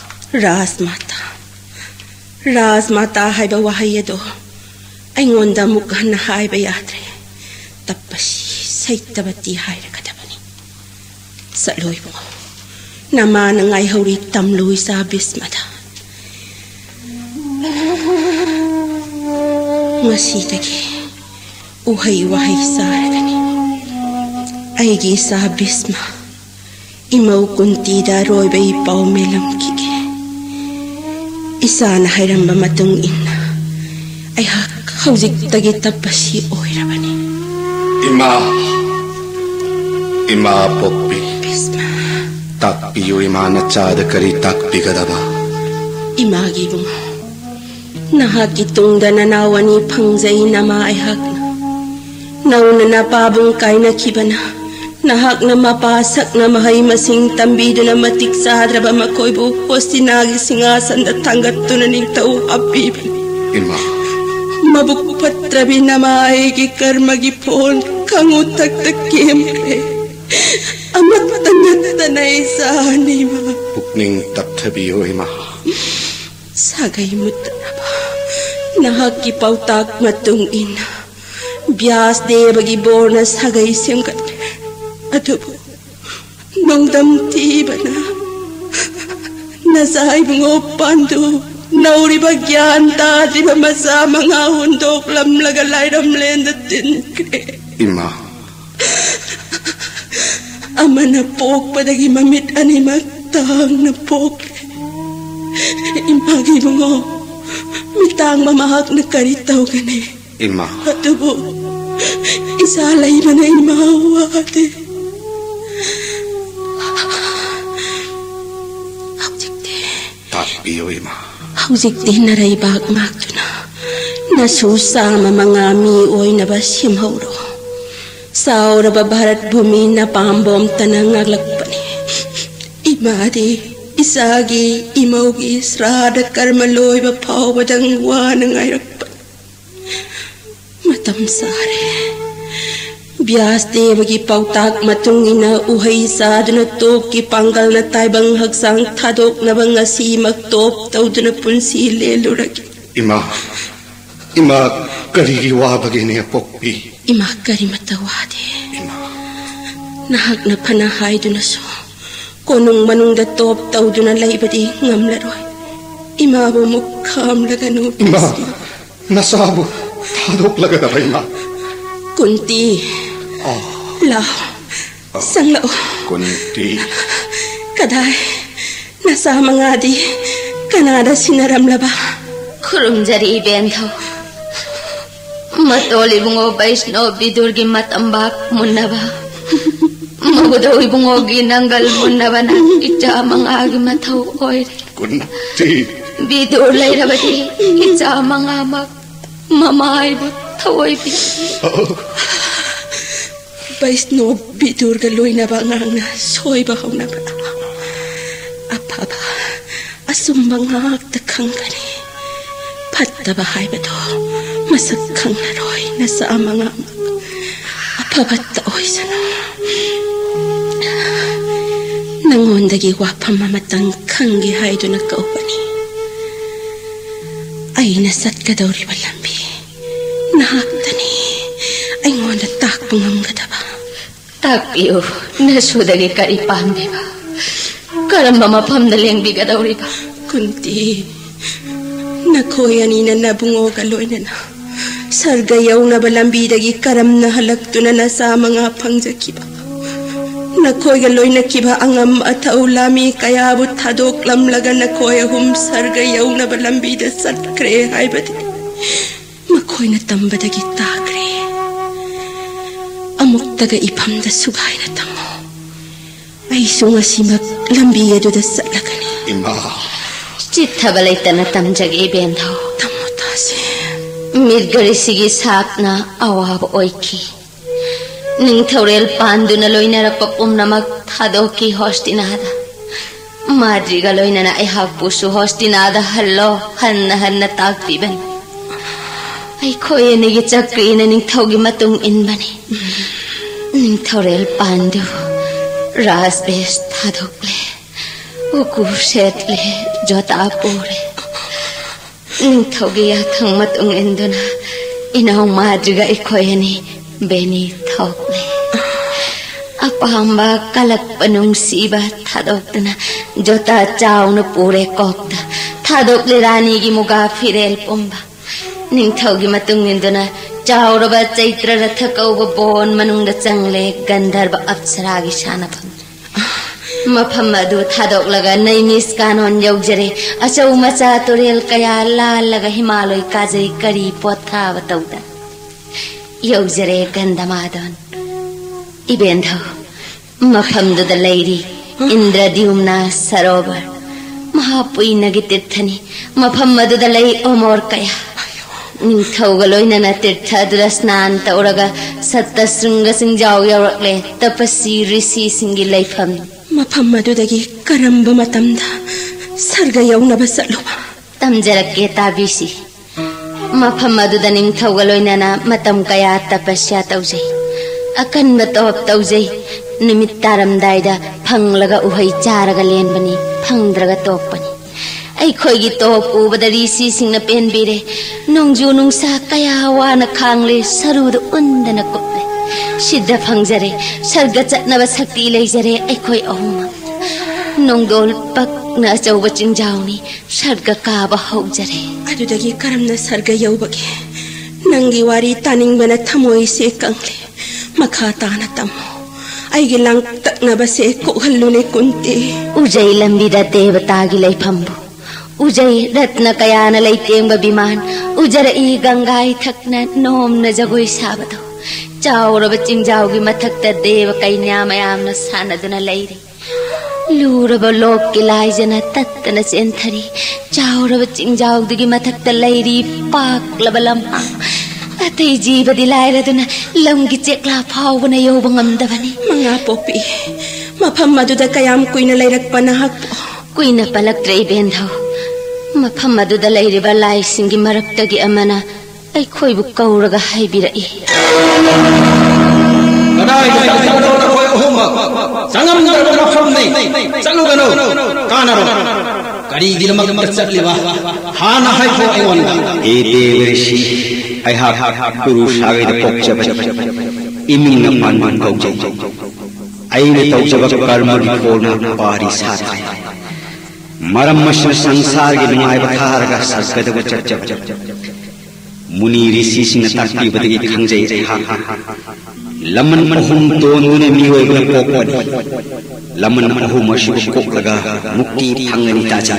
Razmata hay bawahayado Ay ngonda mukhan na hay bayadre Tapasi say tabati hay rakadabani Salui mo. Nama na ngay hawri tamluy sa Bismada. Masitagi. Uhay-wahay sa aragani. Aigi sa Bisma. Imaw kuntida roy bay pao melam kike. Isa na hayram mamatong ina. Ay hawzik tagita pa si oirabani. Ima pokpi. Bisma. Takpiyo ima na tsada kari takpi kadaba. Imagi mo. Nahak itong dananawa ni Pangjay na maayhak na. Nauna na pabungkay na kibana. Nahak na mapasak na mahay masing tambido na matik sa hadraba makoybo. O sinagi singasan na tanggat tunaning tao habiban. Ima. Mabukpat trabi na maaygi karmagipon. Kangutag takimre. Amat tangat tanay sa anima. Pukning taptabiyo ima. Sagay mo na ba? Nahakipaw tak matong ina. Bias de bagibor na sagay siyang kat. Ato po, nung damti ba na? Nasahay mga pandu. Nauri bagyan ta, di ba masama nga hundok lamlagalay ramlendat din kre. Ima. Ama na pok padagi mamit animatang na pok. Imagi mo mitang mamahak na karitaw gani. Ima. Ato po, isalay man na imawate. Takpiyo ima. Hawzik din na ray bagmak to na. Nasusama mga mioy na basim hawro. Sa ora babarat bumi na pambom tanang aglagpani. Imadi, isagi, imawgi, srada karmaloy bapaw badang wanang ayrakpan. Matamsare. Bias de bagi pautak matungin na uhay sa dunatop ki panggal na taybang hagsang tadok na bang asi magtop taw dunapun si leluragi. Ima karigiwa bagay niya pokpi. Ima karimatawade. Ima. Nahag na panahay dunaso. Konong manong datop taw dunalay badi ngamlaroy. Ima bumukam lagano. Ima, nasabo. Tadok laga na ba ima? Kunti. Lao. Sang lao. Kunti. Kaday. Nasa mga di. Kanada sinaramla ba? Kurumjari bento. Matoli bungo baisno bidurgi matambak munaba. Magudawi bungo ginanggal munaba na itja mga agi mataw oire. Kunti. Bidur lay rabati itja mga mak mamay but tawoy bi. Baisno bidur galoy na ba nga nga soy ba na ba? Apa ba? Asumbang nga takang gani. Patabahay ba to? Masakang naroy na sa mga amak. Apabataoy sa no. Nangondagi wapang mamatang kang gihay do nagkaupani. Ay nasat ka daw ribalambi. Nahaktani. Ay ngonda takpungam ka ba? Takpiyo, nasudagi karipam di ba? Karamba mapam na lengbi ka daw riba. Kunti. Nakoyan ina na bungo galoy na na. Sargayaw na balambi dagi karam na halagto na nasa mga pangjakiba. Nakoy galoy na kiba angam ataw lami kaya abot hadok lamlaga nakoy hum sargayaw na balambi da satkre hay bati. Makoy na tamba dagi takre. Amok taga ipam da sugay na tamo. Ay sungasimag lambi yado da salagani. Ima. Chitta balay tanatam jagi bento. Tamo tasi. Mirgari sige sak na awab oiki. Ning taurel pandu na loy na rapapum na magtadoki hostinada. Madri galoy na naihag puso hostinada halo han na tagpiban. Ay koye nigi chakri na ning tawgi matung inbani. Ning taurel pandu ras bes tadokle. Ukur setle jota apure. Ning tawgi yatang matung induna. Inaong madri ga ikoye ni Beni tokle. apahamba kalak panung siba thadok tana jota chauna pure kokta thadok le rani gi muga firel pomba ningthau gi matung induna chauraba chaitra rath kauba bon manungda changle gandharva apsara gi shanapam mafam adu thadok laga naimis kanon yaujare achau macha torel kaya la laga himalay kajai kari potha batauda yaujare gandamadon ibendho mafam du da lairi indradyumna sarovar mahapuina gi tirthani mafam adu da lai omor kaya ningthau galoina na tirtha du snan tauraga sattasringa singjau yaurakle tapasi rishi singi laifam mafam madudagi karamba matamda sarga yaunaba satluba tamjarake tabisi mafam maduda ningthau galoina na matam kaya tapasya taujai akan batop taujai nimit taram daida phanglaga uhai charaga lenbani phangdraga topani ai khoigi top ubadari si singna penbire nongju nungsa kaya wana khangle sarudu undana kople sidda phangjare sarga chatnaba sakti leijare ai khoi ahuma nongdol pak na chauba chingjauni sarga kaba haujare adudagi karamna sarga yaubage nangi wari taningbana thamoi se kangle makha tana tammo aigi lang taknaba se kohalune kunti ujai lambida devata gi laifambu ujai ratna kayana laitengba biman ujara i gangai thakna nomna jagoi sabado chauraba chingjaw gi mathakta deva kainya mayamna sanaduna lairi luraba lok ki laijana tattana senthari chauraba chingjaw gi mathakta lairi paklaba lamha atai jiba dilairaduna lamgi chekla phawbana yoba ngamdabani manga popi mafam maduda kayam kuina lairakpana hakpo kuina palaktre bendho mafam maduda lairiba lai singi maraktagi amana ai khoibu kauraga haibirai kadai sakado na khoi ohuma sangam darba mafam nei chalugano kanaro kari dilmak chatleba hana hai ko aiwanga e devrishi I have Guru Sagai Pokjab Iming Man Gojay I Tokjab Karma Rikona Pari Satai Maramas Sansar Gimai Batarga Saskada Chap Muni Rishi Sinataki Badi Kanjay Laman Mahum Don Miwe Pokwadi Laman Mahumashi Kokaga Mukti Tangani Taja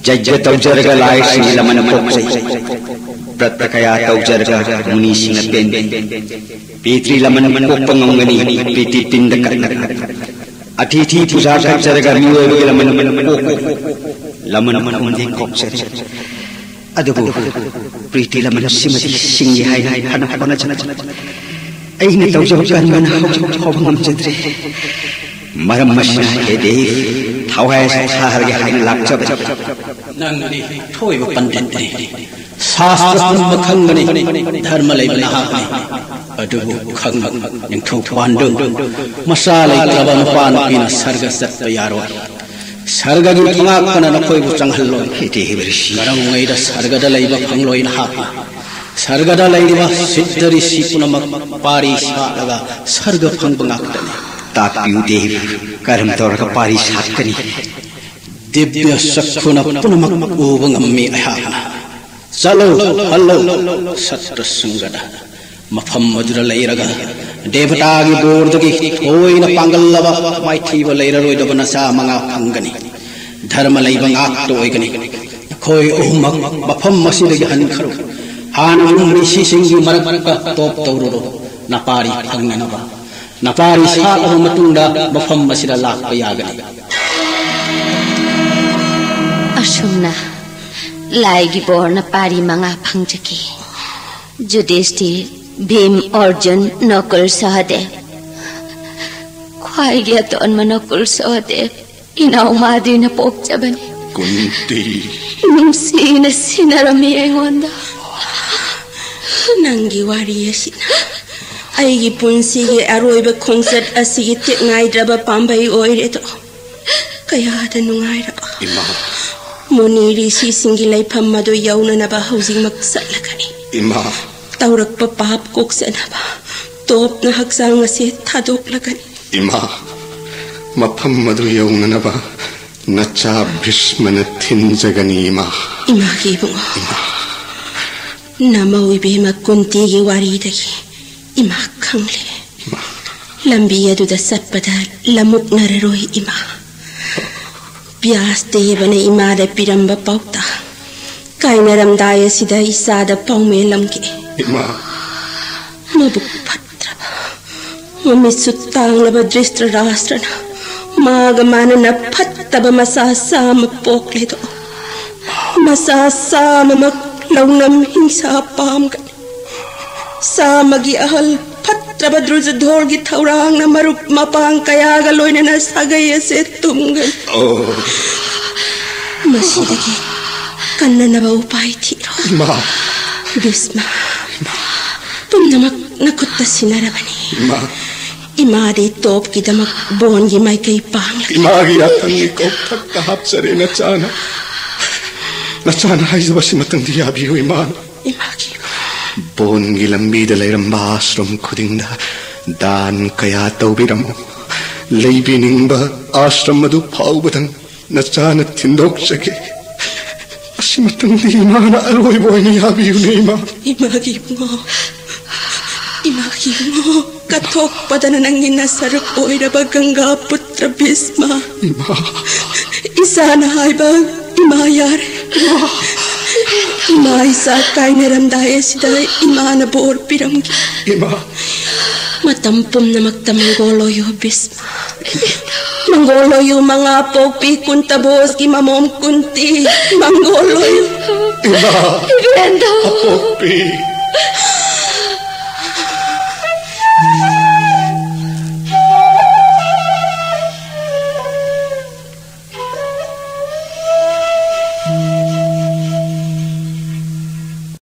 Jajja Taujarga Lai Sing Laman Pokjay Pratakaya taujarga muni singa pen petri laman kokpangangani piti tindakana atithi puja jarga miwe laman laman undi kokser adubu priti laman simati singi hai hana hana chana aina taujarga man hobangam jadre maram masna ede thawai saharga hain lakchab nangni thoi pandit Sastra Makhangani, Dharmalay Nahani, Adubu Khang, and Tokwandu, Masala, Laban Pina, Sarga Satayaro, Sarga Gutanakan and Apoy Sanghalo, Garang made a Sarga the Lava Panglo in Hapa, Sarga the Lava, Sitari Sipunama, Paris, Halaga, Sarga Pangbangakani, Tapu Dave, Karam Torka Paris Hakani, Dibya Sakuna Punamak Uvangami Hana. Salo, hello, Satra Sungada, Mafam Madura Lairaga, Devatagi Bordagi, Toy the Pangalava, Mighty Valera with the Vanasa Manga Pangani, Dharma Labang Acto Egani, Koi Umak, Mafam Masidi Hankaro, Hanum Rising Maraka, Top Toro, Napari Panganava, Napari Sala Matunda, Mafam Masida Lak Payagani. Ashumna. Laigi borna pari manga phangjaki Yudhishthir Bhim Arjun Nakul Sahadev Khwai gya ton Nakul Sahadev inaw madri na pokjabani Kunti nungsi na sinarami aingwanda nangi wari asina aigi punsigi aroiba khongsat asigi teknaidraba pambai oireto kaya da nungairaba Ima Muni Rishi Singi Laifam Madu Yauna Naba Housing Maksalakani Ima Taurak Papap Koksanaba ꯇꯣꯞꯅ ꯍꯛꯆꯥꯡ ꯑꯁꯤ ꯊꯥꯗꯣꯛꯂꯒꯅꯤ Ima, mapam madu yaunanaba, nacha bhishmana thinjagani ima. Imagi bungo. Ima. Nama ibema kuntigi waridagi. Ima khangle. Ima. Lambi aduda satpada lamuk nararoi ima. Bias tebane ima da piramba pauta. Kainaram daya sida isada paume lamke. Ima. Mabuk patraba. Mamisutang laba dristra rastrana. Magamana na pataba masasama pokledo. Masasama maklaunam hingsa pamgan. Samagi ahal patraba druza dhorgi thaurang na marup mapang kayaga loina na sagaya se tumgan. Oh. Masidagi kanna na ba upay tiro. Ima. Bisma. Pumnamak nakutta sinarabani. Ima. Imadi top ki damak bongi may kay pang. Imagi atang ikaw pagkahap sa rin natsana. Natsana ay sabasi matang diyabi o iman. Imagi. Bongi lambi dalay rambasrom kuding da dan kaya tawbiram mo. Laybining ba asram madu paubatang natsana tindok sake. Asimatang di iman aroy boy niyabi o na iman. Imagi mo. Imagi mo. Katok pada na nang inasarap o irabaganga putra Bisma. Ima. Isa na ay ba imayar? Ima isa kay naramdaya sida ima na boor piramgi. Ima. Matampom na magtamanggoloyo Bisma. Manggoloyo mga popi kuntabos ki mamom kunti. Manggoloyo. Ima. Brendo. Apopi.